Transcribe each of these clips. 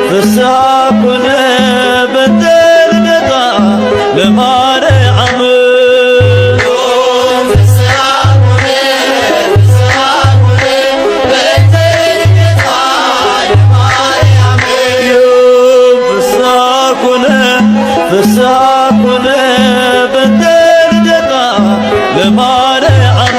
ፍሳኩነ በተልደታ ለማርያም ፍሳኩነ በተልደታ ለማርያም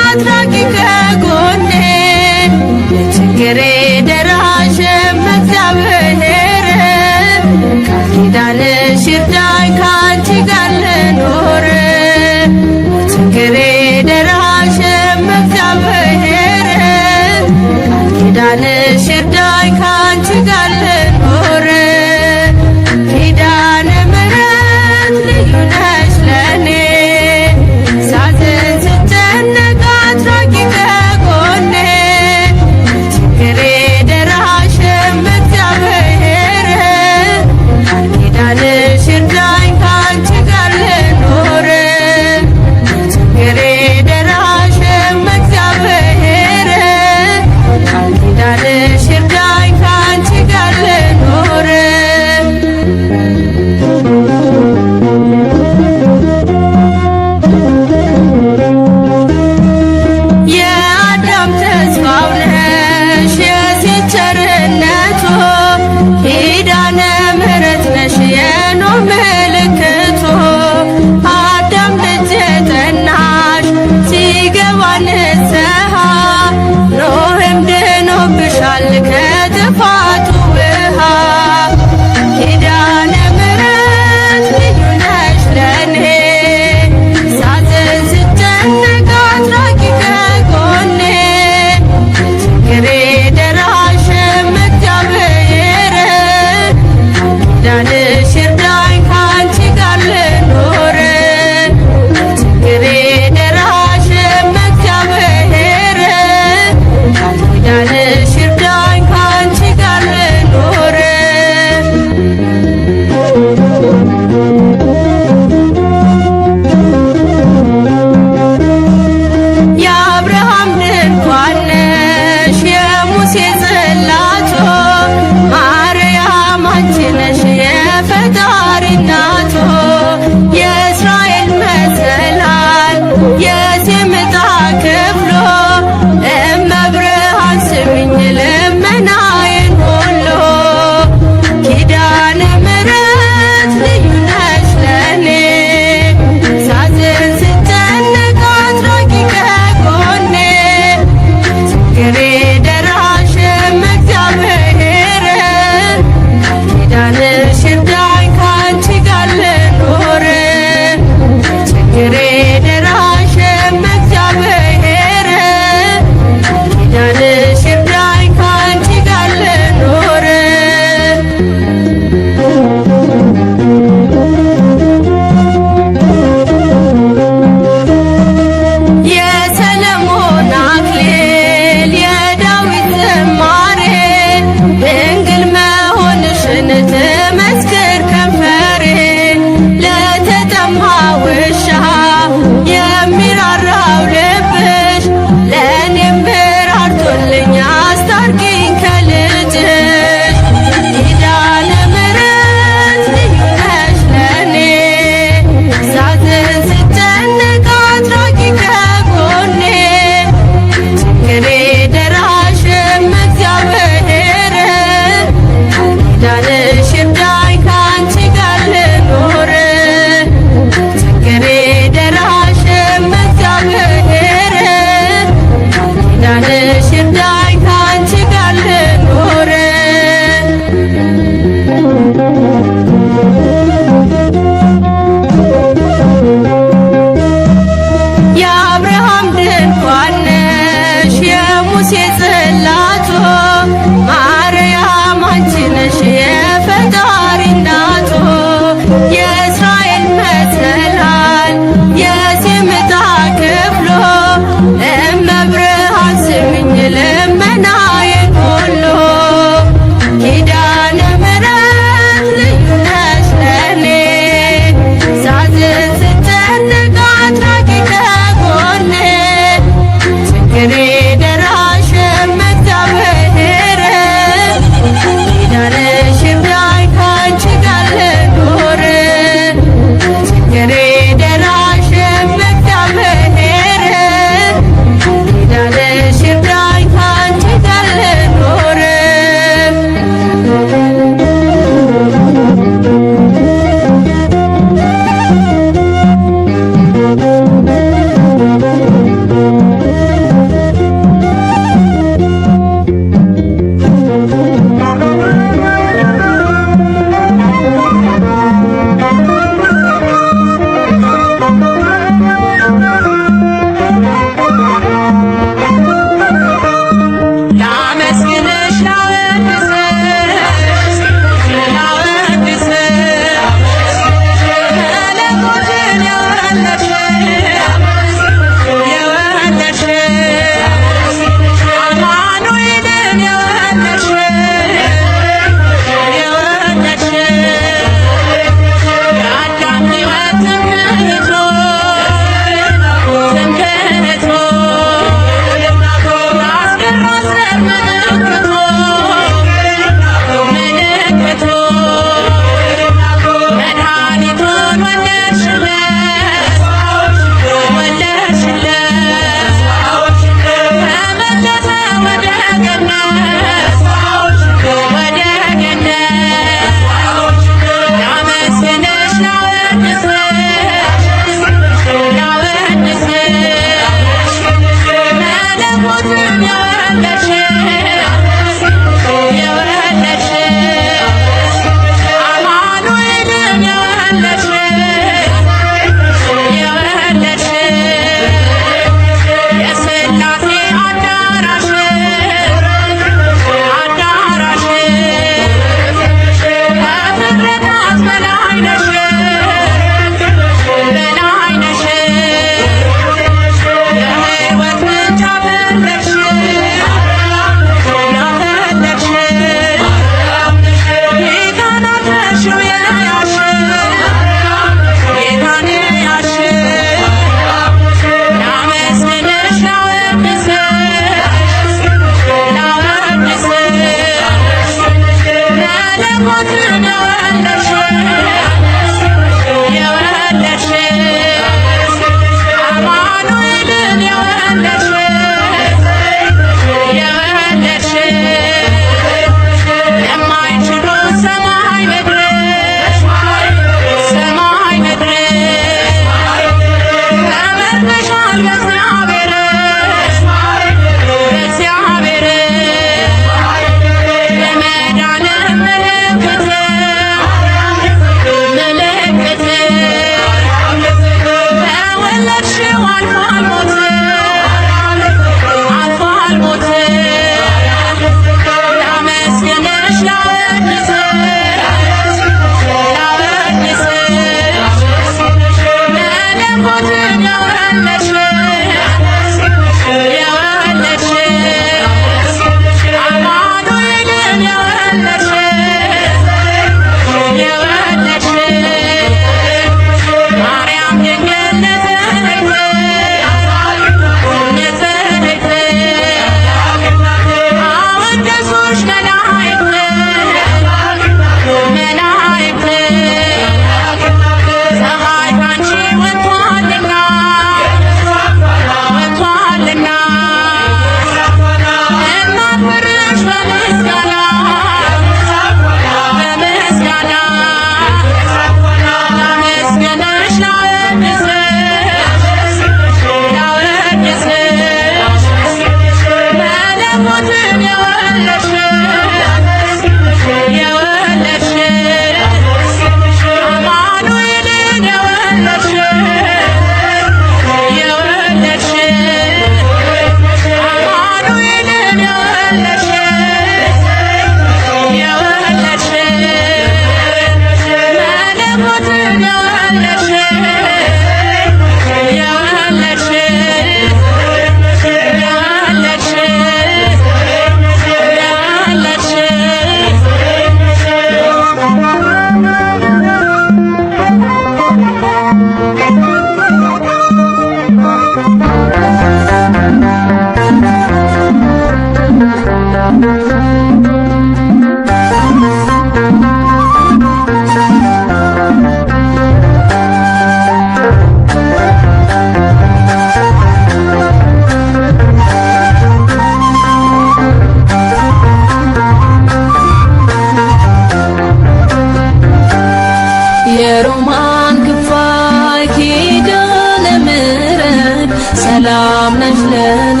ሰላም ነሽ ለኔ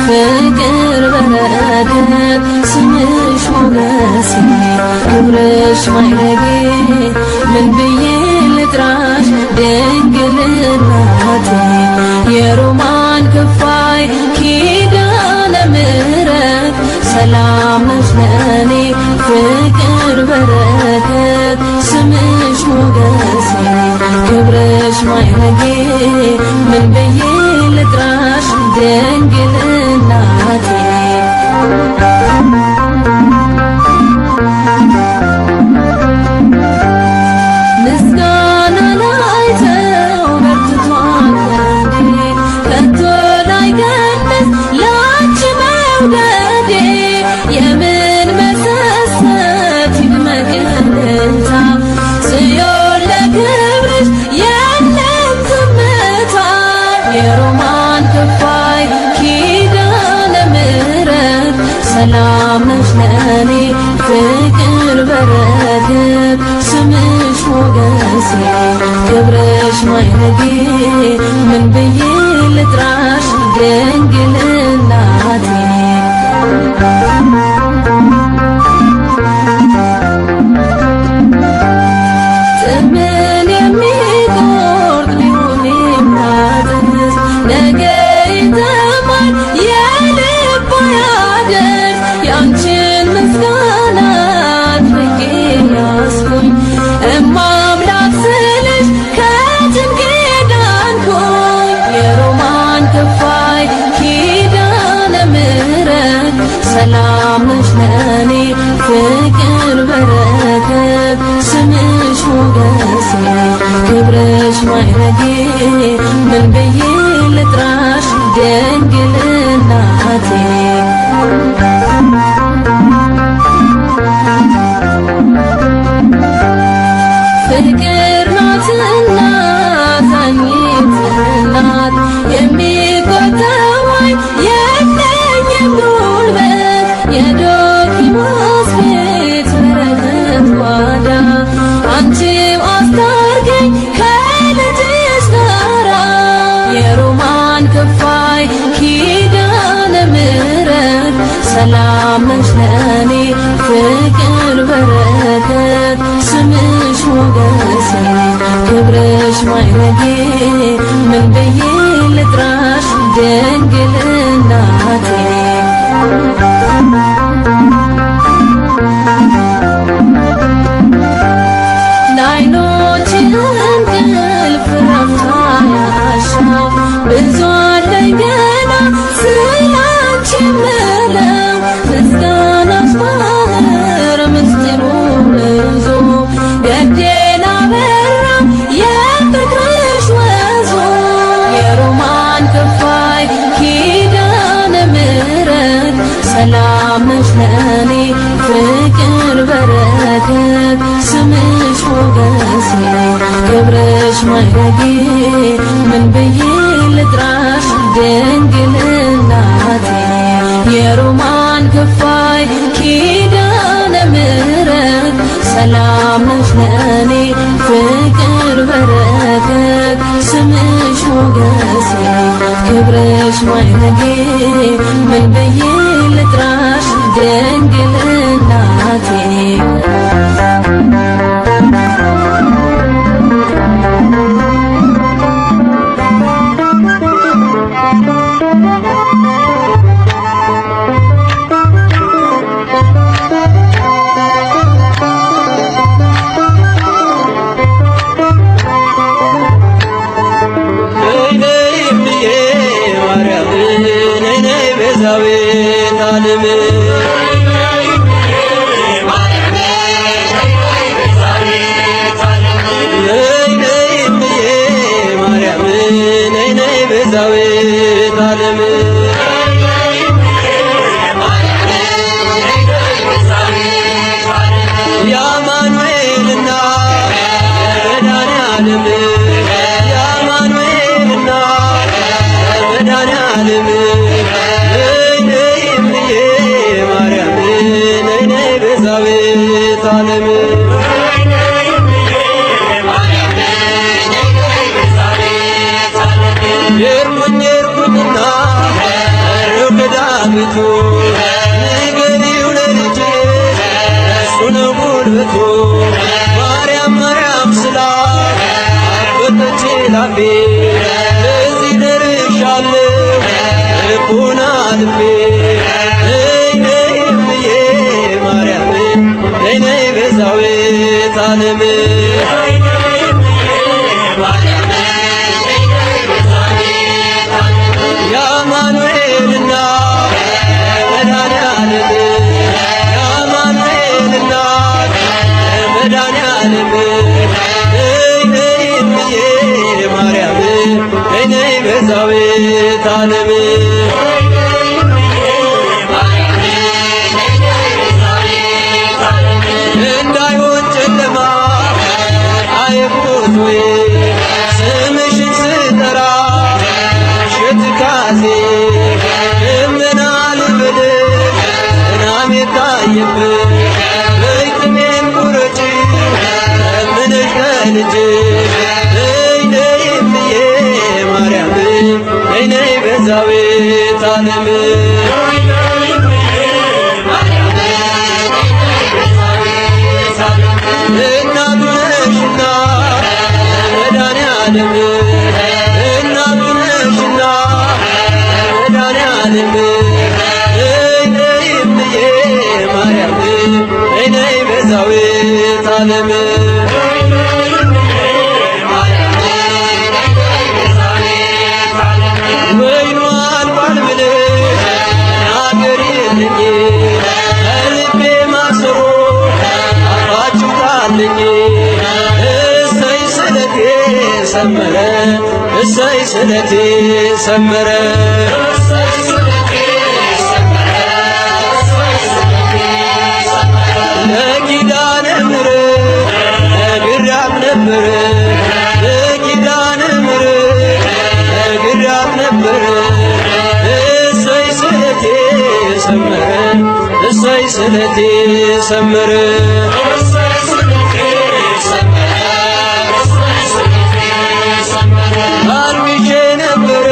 ፍቅር በረከት ስምሽ ሞገሴ ክብርሽ ማይረጌ ምን ብዬ ልጥራሽ ድንግል እናቴ የሮማን ክፋይ ኪዳነ ምሕረት ሰላም ነሽ ለኔ ፍቅር በረከት ስምሽ ሞገሴ ክብርሽ ማይረጌ ምን ብዬ ልጥራሽ ድንግል እናቴ ምስጋና ላይተው በርትቷል ቀንዴ ከቶ ላይገለጽ ላንቺ መውደዴ የምን መሰሰት ይድመቅ እልልታ ጽዮን ለክብርሽ የለም ዝምታ የሮማን ክፋይ ኪዳነ ምሕረት ሰላም ነሽ ለኔ ፍቅር በረከት ስምሽ ሞገሴ ክብርሽ ማይረጌ ምን ብዬ ልጥራሽ ድንግል እናቴ ጥምን የሚቆርጥ ቢሆን የማጥስ ነገ ይተማል የልብ ያደርስ ያንቺን ምስጋና አድርጌ ያስኩኝ እማምላክ ስልሽ ከጭንቄ ዳንኩኝ የሮማን ክፋይ ኪዳነ ምሕረት ሰላም ነሽ ለኔ ፍቅር በረከት ስምሽ ሞገሴ ክብርሽ ማይረጌ ምን ብዬ ልጥራሽ ድንግል እናቴ ፍቅር ናትና አዛኝት እናት የሚቆጠዋይ የለኝም ጉልበት የዶኪማስ ቤት በረከት ጓዳ አንቺው አስታርገኝ ከልጅሽ ጋራ የሮማን ክፋይ ኪዳነ ምሕረት ሰላም ነሽ ለኔ ፍቅር በረከት ስምሽ ሞገሴ ክብርሽ ማዕረጌ ምን ብዬ ልጥራሽ ድንግል እናቴ ለዓይኖች እንቅልፍ ረፍት ያሻው ብዙ አለኝ ገና ስላንቺ የምለው ምስጋናሽ ባህር ምስጢሩ ብዙ ገዴን አበራ የፍቅርሽ ወዙ የሮማን ክፋይ ኪዳነ ምሕረት ሰላም ነሽ ለኔ ፍቅር በረከት ስምሽ ሞገሴ ክብርሽ ማዕረጌ ምን ብዬ ልጥራሽ ድንግል እናቴ የሮማን ክፋይ ኪዳነ ምሕረት ሰላም ነሽ ለኔ ፍቅር በረከት ስምሽ ሞገሴ ክብርሽ ማዕረጌ ምን ብዬ ልጥራሽ ድንግል እናቴ ቤዛዊተ ዓለም ቤዛዊተ ዓለም የአማኑኤል እናት መድኃኔዓለም የአማኑኤል እናት መድኃኔዓለም ቤዛዊተ ዓለም የርኩኝና ሩቅ ዳዊቱ ንገሪው ለልጄ እሱ ነው ጉልበቱ ማርያም ማርያም ስላት አበጠች ላፌ ለዚህ ደርሻለሁ ልቡን አልፌ ቤዛዊተ ዓለም የአማኑኤል እናት መድኃኔዓለም የአማኑኤል እናት መድኃኔዓለም እምዬ ማርያም ነይ ቤዛዊተ ዓለም እንዳይሆን ጨለማ አይቦቶዬ ስምሽን ስጠራ ሽትካዜ እምና ልበልሽ እናም የታየብሽ በይጥሜን ቁረጪ ለምንሽ ለልጅሽ ነይ እምዬ ማርያም ነይ ቤዛዊተ ዓለም እናቱ ነሽና መድኃኔዓለም እናቱ ነሽና መድኃኔዓለም ነይ እምዬ ማርያም ነይ ቤዛዊተ ዓለም ወይኑ አልቋል ብለሽ ናገሪልኝ ከልቤ ማሰሮ አፋችሁታልኝ እሰይ ስለቴ ሰመረ እሰይ ስለቴ ሰመረ ለኪዳነ ምሕረት ነግሬያት ነበረ ለኪዳነ ምሕረት ነግሬያት ነበረ እሰይ ስለቴ ሰመረ እሰይ ስለቴ ሰመረ አልሚሼ ነበረ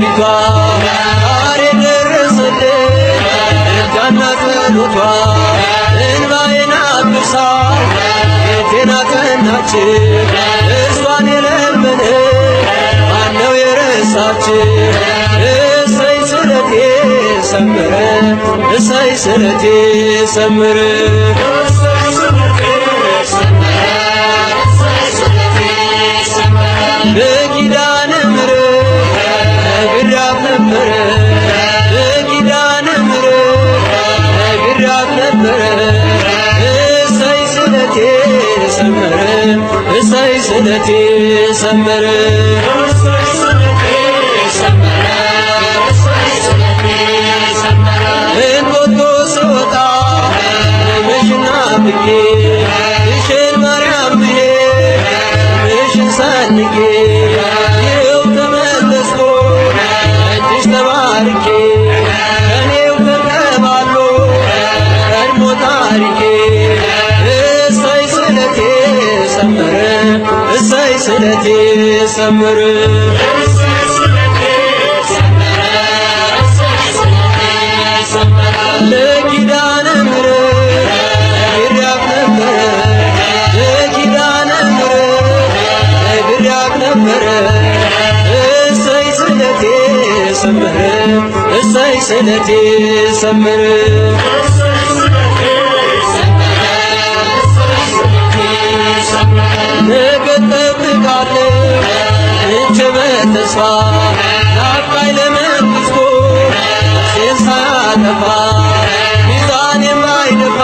ፊቷ ዛሬ ደረሰልን እርዳና ጸሎቷ እንባዬን አብሳ ፊቴን አቀናችን እሷን የለመነ ማነው የረሳችን? እሰይ ስለቴ ሰመረ እሰይ ስለቴ ሰመረ በኪዳነ ምሕረት ነግሬያት ነበረ በኪዳነ ምሕረት ነግሬያት ነበረ እሰይ ስለቴ ሰመረ እሰይ ስለቴ ሰመረ እንጦጦ ስወጣ ምሽና ብዬ ግሸን ማርያም ብሄድ ምሽን ሰንቄ ይኸው ተመለስኩ እጅሽ ተባርኬ ከኔው ተቀባሎ ቀድሞ ታሪኬ እሰይ ስለቴ ሰመረ እሰይ ስለቴ ሰመረ ለኪዳነ ምሕረት ነግሬያት ነበረ ለኪዳነ ምሕረት ነግሬያት ነበረ እሰይ ስለቴ ሰመረ እሰይ ስለቴ ሰመረ ነገ እጠብቃለሁ እንቼ በተስፋ ናፍቃኝ ለመንግሥቱ ነፍሴን ሳያጠፋ ሚዛን የማይደፋ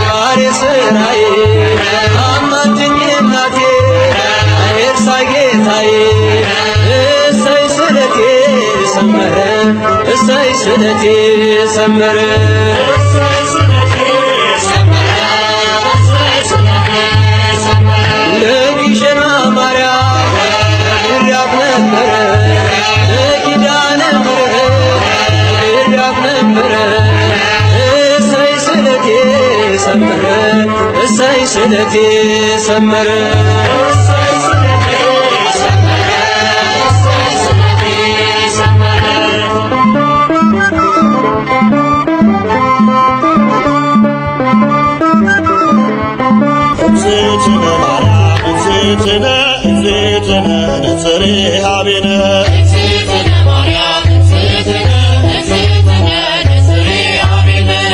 ዛሬ ስራዬ አማልጅኝ እናቴ አይርሳኝ ጌታዬ እሰይ ስለቴ ሰመረ እሰይ ስለቴ ሰመረ ለግሸኗ ማርያም ነግሬያት ነበረ ለኪዳነ ምሕረት ነግሬያት ነበረ እሰይ ስለቴ ሰመረ እሰይ ስለቴ ሰመረ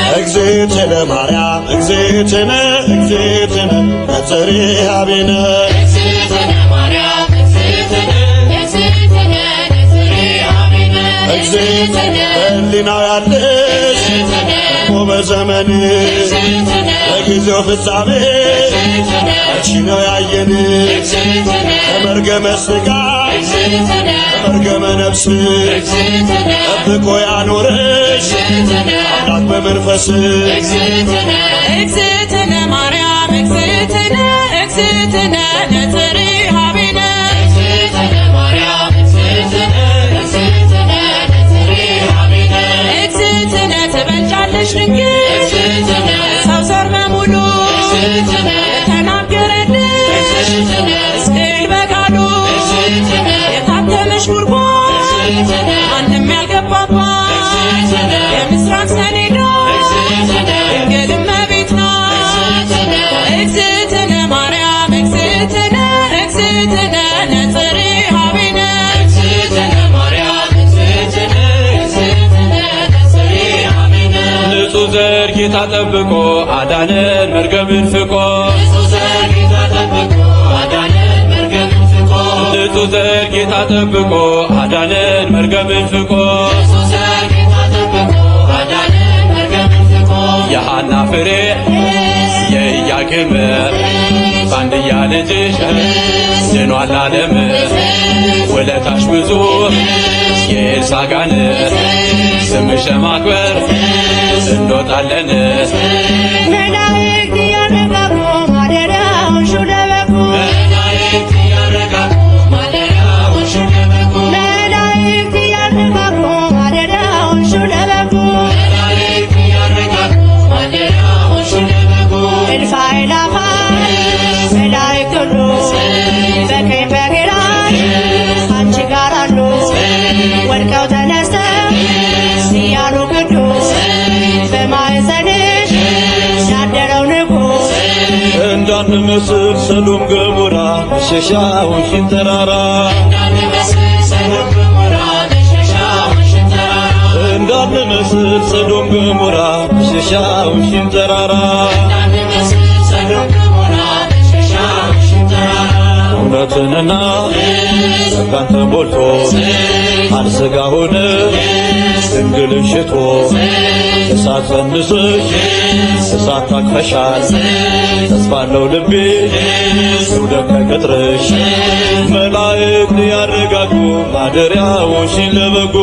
እግዝእትነ ማርያም እግዝእትነ እግዝእትነ ነጽሬ ኀቤነ እግዝእትነ ማርያም እግዝእትነ እግዝእትነ ነጽሬ ኀቤነ እግዝእትነ በሕሊናው ያለሽ ቆመ ዘመን በጊዜው ፍጻሜ አንቺ ነው ያየን ከመርገመ ሥጋ ከመርገመ ነፍስ ጠብቆ ያኖረሽ አምላክ በመንፈስ እግዝእትነ ማርያም እግዝእትነ እግዝእትነ ነጽሬ ኀቤነ እግዝእትነ ትበልጫለሽ ድንግል ሰው ዘር በሙሉ ተናገረልሽ ሕዝቅኤል በቃሉ የታተመሽ ጉድጓድ ማንም ያልገባባት የምስራቅ ሰሌዳ ድንግል እመቤት ናት። እግዝእትነ ማርያም እግዝእትነ እግዝእትነ ነጽሬ ኀቤነ ንጹሕ ዘር ጌታ ጠብቆ አዳነን መርገምን ፍቆ ንጹሕ ዘር ጌታ ጠብቆ አዳነን መርገምን ፍቆ የሐና ፍሬ የኢያቄም በአንድያ ልጅሽ ድኗል ዓለም ውለታሽ ብዙ የኤልሳጋን ስምሽ ለማክበር እንወጣለን መላእክት እያረጋጉ ማደሪያውን ሹለበኩ መላእክት እያረጋጉ ማደሪያውን ሹለበኩ እልፍ አእላፋት መላእክት ሁሉ በቀኝ በግራ አንቺ ጋር አሉ እንዳንመስል ሰዶም ገሞራ መሸሻውን ተራራ እንዳንመስል ሰዶም ገሞራ መሸሻውን ተራራ እውነትንና ጸጋን ተሞልቶ አልሥጋ ሆነ ድንግልን ሽቶ እሳት ጸንሰሽ እሳት ታቅፈሻል ተስፋለው ልቤ ይውደቅ ከቅጥርሽ መላእክት ያረጋጉ ማደሪያዎሽን ለበጉ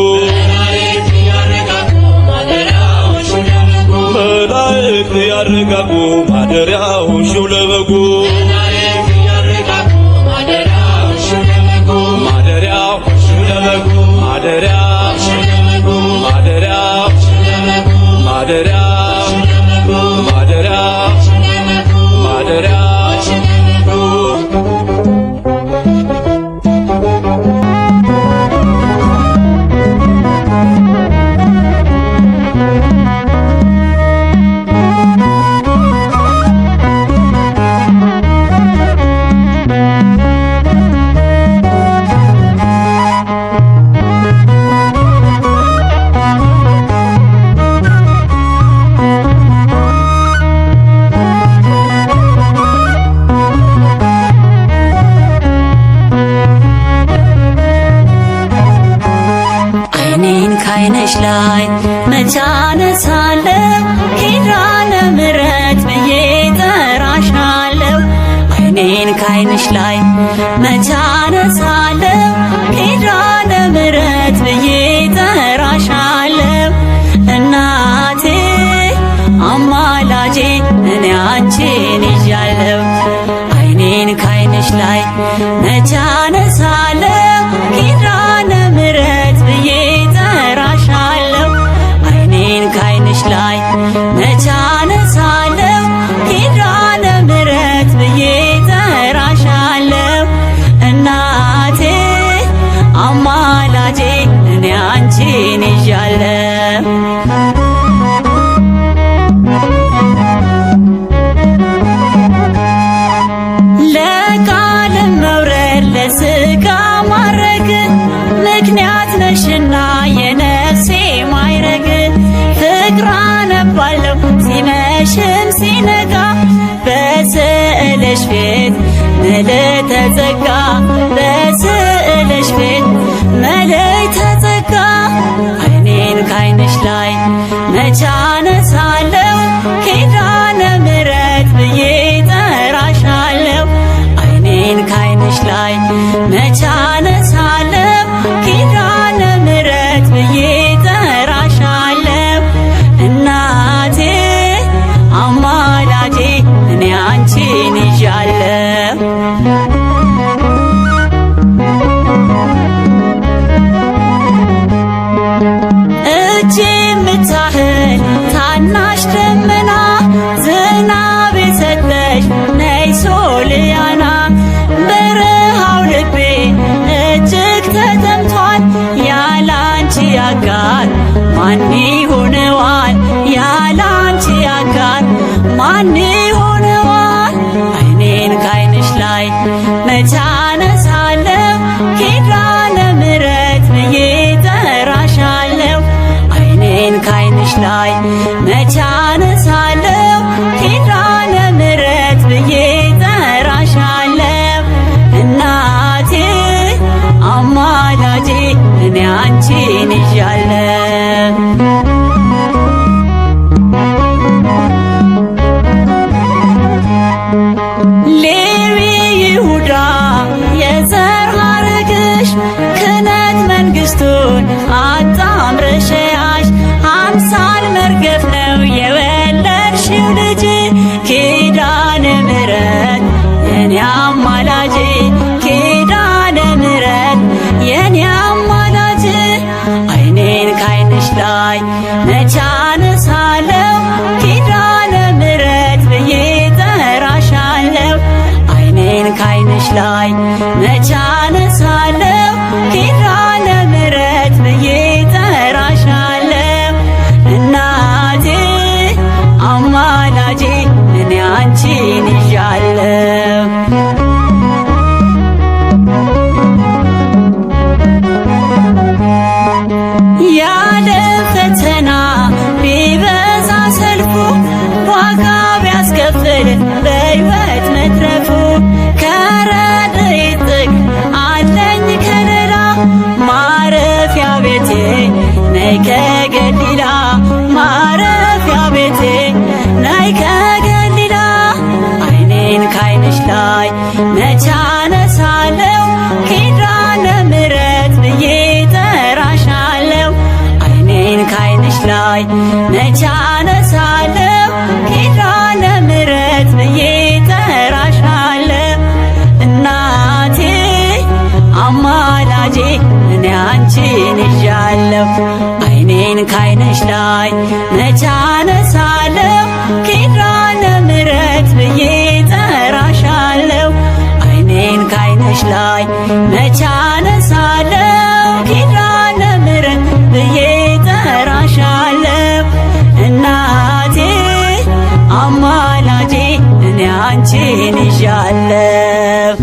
መላእክት ያረጋጉ ማደሪያዎሽን ለበጉ ከዓይንሽ ላይ መቼ አነሳለሁ ኪዳነ ምሕረት ብዬ ጠራሻለሁ። ዓይኔን ከዓይንሽ ላይ መቼ አነሳለሁ ኪዳነ ምሕረት ብዬ ጠራሻለሁ። እናቴ አማላጄ እኔ አንቺን ይዣለሁ። ዓይኔን ከዓይንሽ ላይ መቼ አነሳለሁ ኪዳነ ምሕረት ብዬ ጠራሻለሁ። ዓይኔን ከዓይንሽ ላይ መቼ አነሳለሁ ኪዳነ ምሕረት ብዬ ጠራሻለሁ። እናቴ አማላጄ እኔ አንቺን ይዣለሁ። ለቃል መውረድ ለሥጋ ማረግ ምክንያት ነሽና የነፍሴ ማይረግ ፍቅር አነባለሁ ሲመሽም ሲነጋ በስዕልሽ ፊት ምልዕተ ጸጋ በስዕልሽ ፊት ምልዕተ ጸጋ። ዓይኔን ከዓይንሽ ላይ መቼ አነሳለሁ ኪዳነ ምሕረት ብዬ ጠራሻለሁ። ዓይኔን ከዓይንሽ ላይ መቼ አነሳለሁ ኪዳነ ምሕረት ብዬ ጠራሻለሁ። እናቴ አማላጄ እኔ አንቺን ይዣለሁ። እጅ የምታህል ታናሽ ደመና ዝናብ የሰጠሽ ነይ ሶልያና በረሃው ልቤ እጅግ ተጠምቷል ያላንቺ አጋር ማን ይሆነዋል? ያላንቺ አጋር ማን ይሆነዋል? ዓይኔን ከዓይንሽ ላይ መቼ አነሳለሁ ኪዳነ ምሕረት ብዬ ጠራሻለሁ። ዓይኔን ከዓይንሽ ላይ መቼ አነሳለሁ ኪዳነ ምሕረት ብዬ ጠራሻለሁ። እናቴ አማላጄ እኔ አንቺን ይዣለሁ። ሌዊ ይሁዳ የዘር ሐረግሽ ክህነት መንግሥቱን አጣምረሽ ያሽ አምሳል መርገፍ ነው የወለድሽው ልጅ ኪዳነ ምሕረት የኔ አማላጅ ኪዳነ ምሕረት የኔ አማላጅ። ዓይኔን ከዓይንሽ ላይ መቼ አነሳለሁ ኪዳነ ምሕረት ብዬ ጠራሻለሁ። ዓይኔን ከዓይንሽ ላይ መቼ አነሳለሁ ኪዳነ ምሕረት ብዬ ጠራሻለሁ። እናቴ አማላጄ እኔ አንቺን ይዣለሁ። ላይ መቼ አነሳለሁ ኪዳነ ምሕረት ብዬ ጠራሻለሁ። እናቴ አማላጄ እኔ አንቺን ይዣለሁ። አይኔን ካይንሽ ላይ መቼ አነሳለሁ ኪዳነ ምሕረት ብዬ ጠራሻለሁ። አይኔን ካይንሽ ላይ መቼ አነሳለሁ ኪዳነ ምሕረት ብዬ ጠራሻለሁ። እናቴ አማላጄ እኔ አንቺን ይዣለሁ።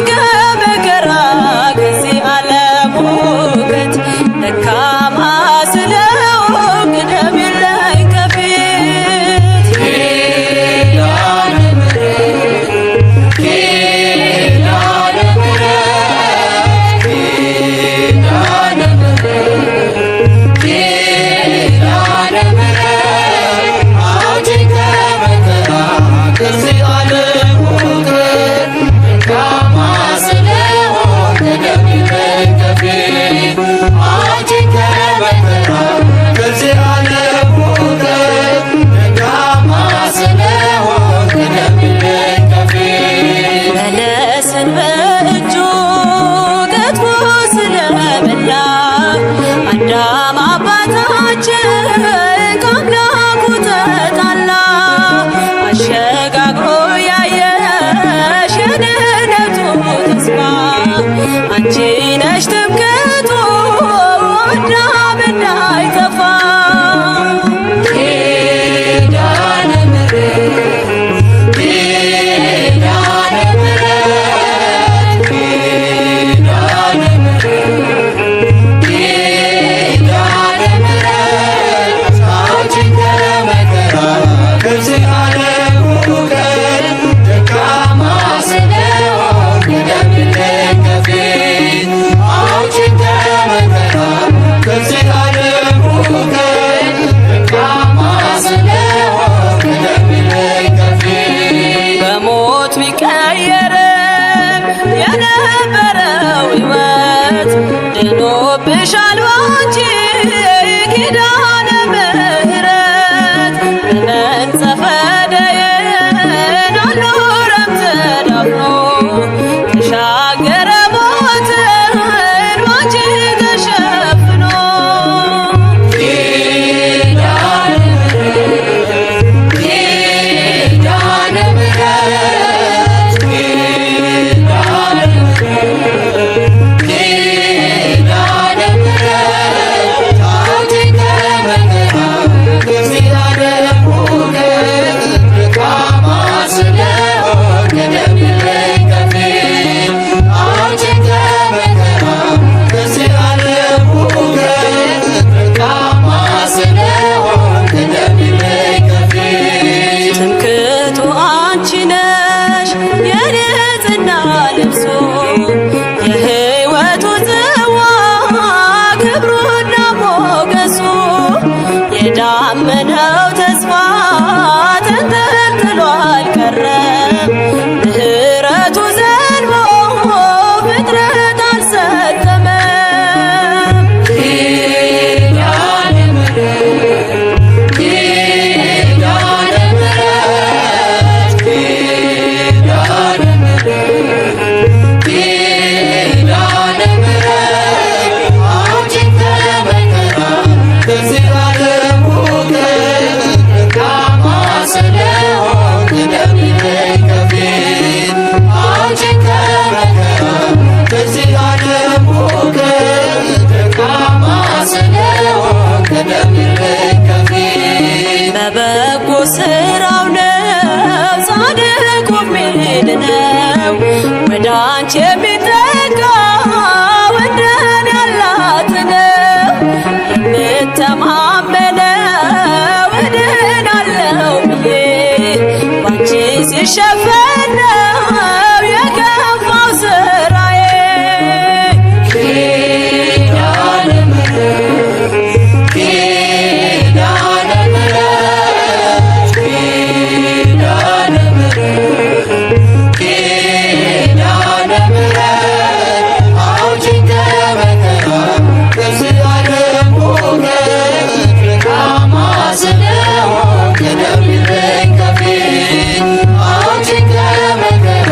አውጪኝ ከመከራ ከዚህ ዓለም ሁከት ደካማ ስለሆንኩ ቅደሚልኝ ከፊት ኪዳነ ምሕረት ኪዳነ ምሕረት ኪዳነ ምሕረት ኪዳነ ምሕረት አውጪኝ ከመከራ ከዚህ ዓለም ሁከት ደካማ ስለሆንኩ ቅደሚልኝ ከፊት አውጪኝ ከመከራ ከዚህ ዓለም ሁከት ደካማ ስለሆንኩ ቅደሚልኝ ከፊት በለስን በእጁ ገጥሞ ስለበላ አዳም አባታችን ከአምላኩ ተጣላ። አሸጋግሮ ያየሽ የድኅነቱ ተስፋ አንቺ ነሽ ትምክህቱ አዳም እንዳይጠፋ። ኪዳነ ምሕረት ኪዳነ ምሕረት ኪዳነ ምሕረት ኪዳነ ምሕረት አውጪኝ ከመከራ ከዚህ ዓለም ሁከት ደካማ ስለሆንኩ ቅደሚልኝ ከፊት አውጪኝ ከመከራ ከዚህ ዓለም ሁከት ደካማ ስለሆንኩ ቅደሚልኝ ከፊት በሞት ቢቀየርም የነበረው ሕይወት ድኖብሻል ባንቺ ኪዳነ ምሕረት በመንጸፈ ደይን አልኖረም ተዳፍኖ ተሻገረ ሞትን ባንቺ ተሸፍኖ ኪዳነ ምሕረት ኪዳነ ምሕረት ኪዳነ ምሕረት ኪዳነ ምሕረት አውጪኝ ከመከራ ከዚህ ዓለም ሁከት ደካማ ስለሆንኩ ቅደሚልኝ ከፊት አውጪኝ ከመከራ ከዚህ ዓለም ሁከት ደካማ ስለሆንኩ ቅደሚልኝ ከፊት ትምክህቱ አንቺ ነሽ የንጽሕና ልብሱ የሕይወቱ ጽዋ ክብሩና ሞገሱ የዳመነው ተስፋ ተንጠልጥሎ አልቀረም ምሕረቱ ዘንቦ ፍጥረት አልሰጠመም። ኪዳነ ምሕረት ኪዳነ ምሕረት ኪዳነ ምሕረት ኪዳነ ምሕረት አውጪኝ ከመከራ ከዚህ ዓለም ሁከት ደካማ ስለሆንኩ ቅደሚልኝ ከፊት አውጪኝ ከመከራ ከዚህ ዓለም ሁከት ደካማ ስለሆንኩ ቅደሚልኝ ከፊት በበጎ ስራው ነው ጻድቁ የሚድነው ወደ አንቺ የሚጠጋ ወደን ያላት ነው የምተማመነው እድናለሁ ብዬ ባንቺ ሲሸፈን ነው የከፋው ስራዬ። ኪዳነ ምሕረት ኪዳነ ምሕረት ኪዳነ ምሕረት ኪዳነ ምሕረት አውጪኝ ከመከራ ከዚህ ዓለም ሁከት ደካማ ስለሆንኩ ቅደሚልኝ ከፊት አውጪኝ ከመከራ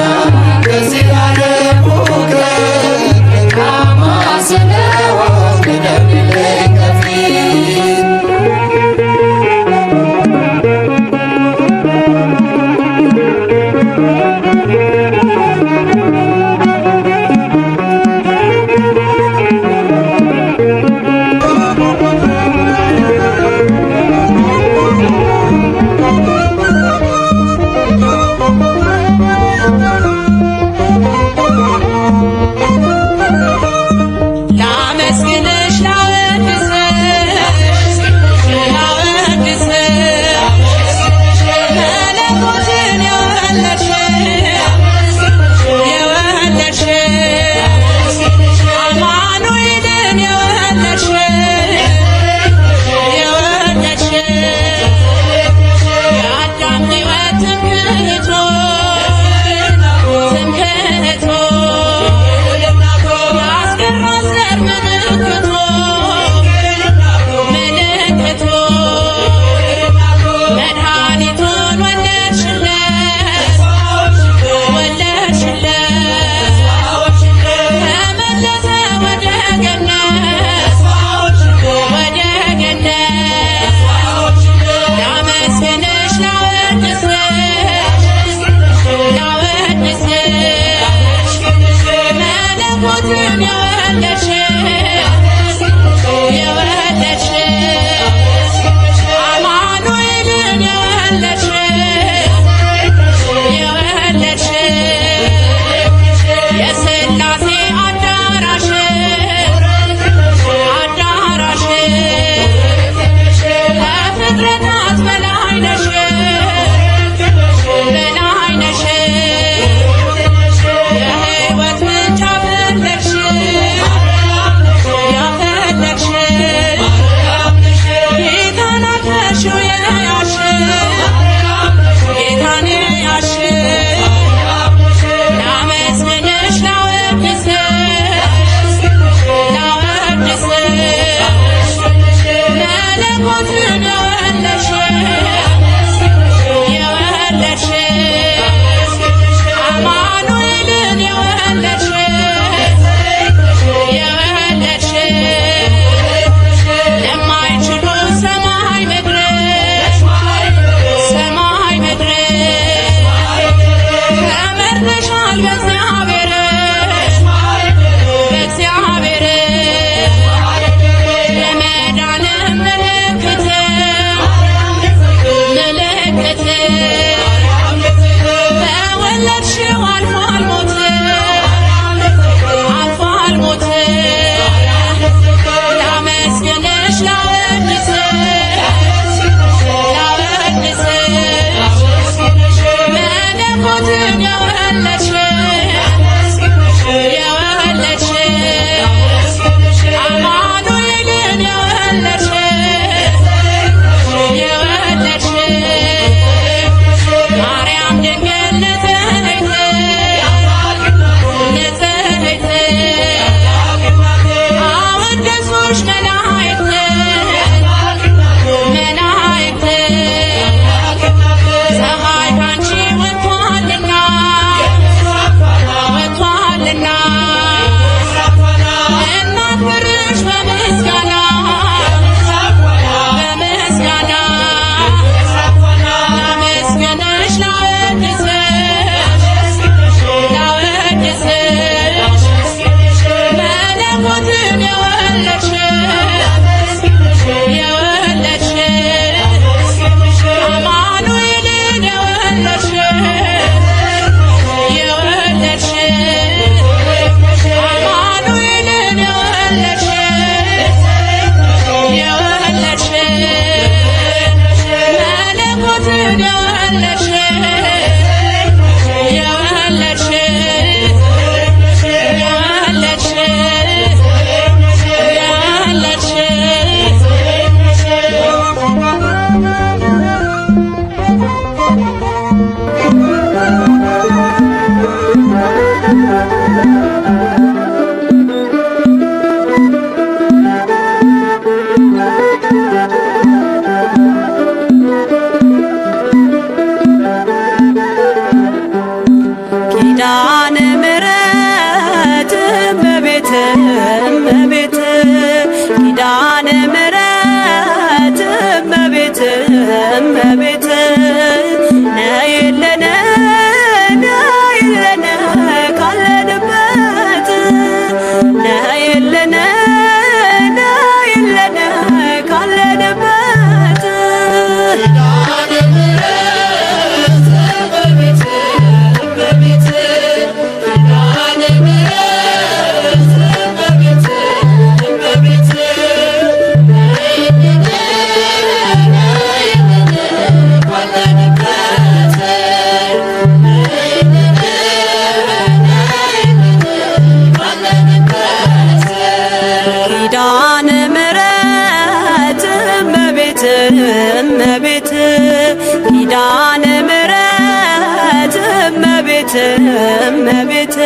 እመቤት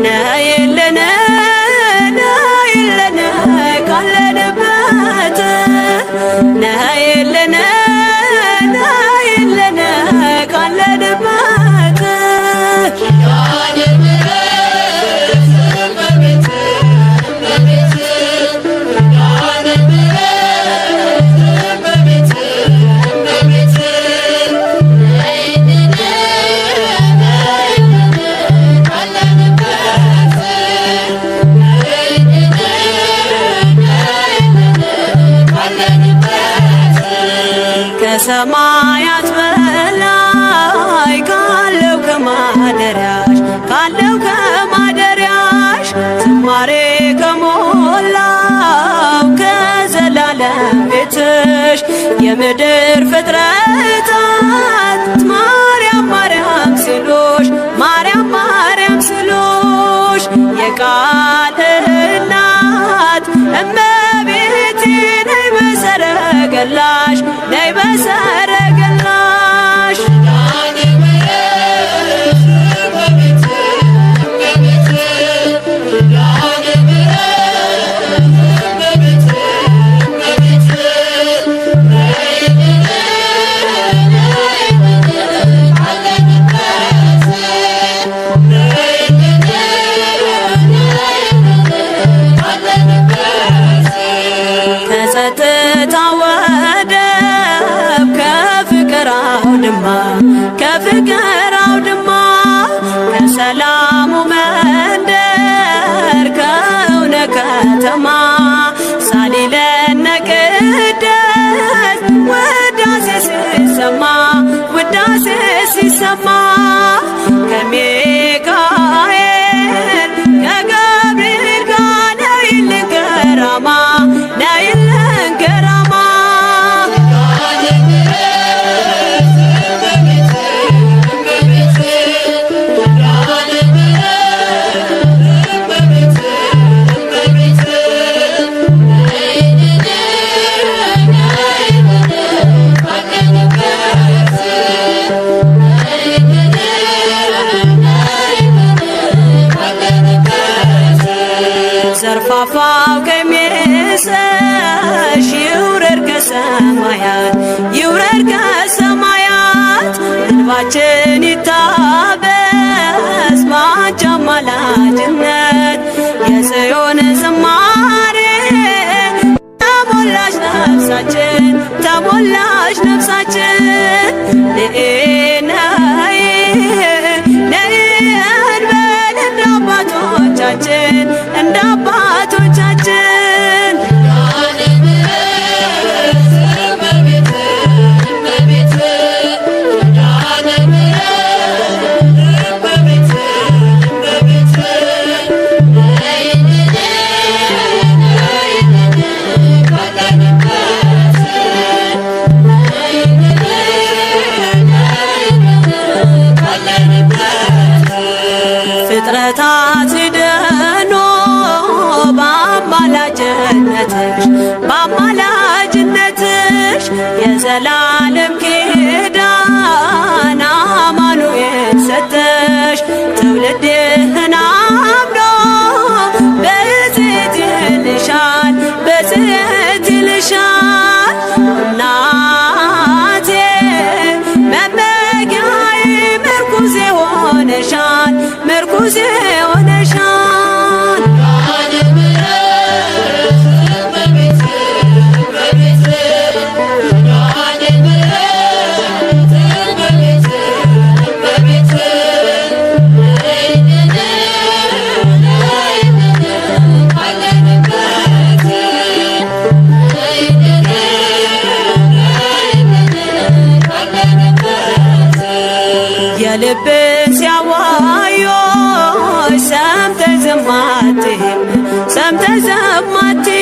ነይልን ነይልን ካለንበት ነይልን ነይልን ካለንበት ከሰማያት በላይ ካለው ከማደሪያሽ ዝማሬ ከሞላው ከዘላለም ቤትሽ የምድር ፍጥረታት ማርያም ማርያም ሲሉሽ ማርያም ማርያም ሲሉሽ የቃል እናት እመቤቴ ነይ በሰረገላሽ ነይ በሰረገላሽ ከፋፋው ቀሚስሽ ይውረድ ከሰማያት ይውረድ ከሰማያት እንባችን ይታበስ ባንቺ አማላጅነት የጽዮን ዝማሬ ተሞላሽ ነፍሳችን ተሞላሽ ነፍሳችን ነይ ነይ እንበል እንደ አባቶቻችን እንደ አባቶቻችን ፍጥረታት ሲደኖ በአማላጅነትሽ በአማላጅነትሽ የዘላለም ኪዳን አማኑኤል ሰጠሽ ትውልድህን አምኖ በጽዮን ይልሻል በጽዮን ይልሻል እናቴ መመጊያዬ ምርኩዜ ሆነሻል ምርኩዜ ሆነሻል የልብን ሲያዋዮሽ ሰምተሽ ዝም አትይም ሰምተሽ ዝም አትይም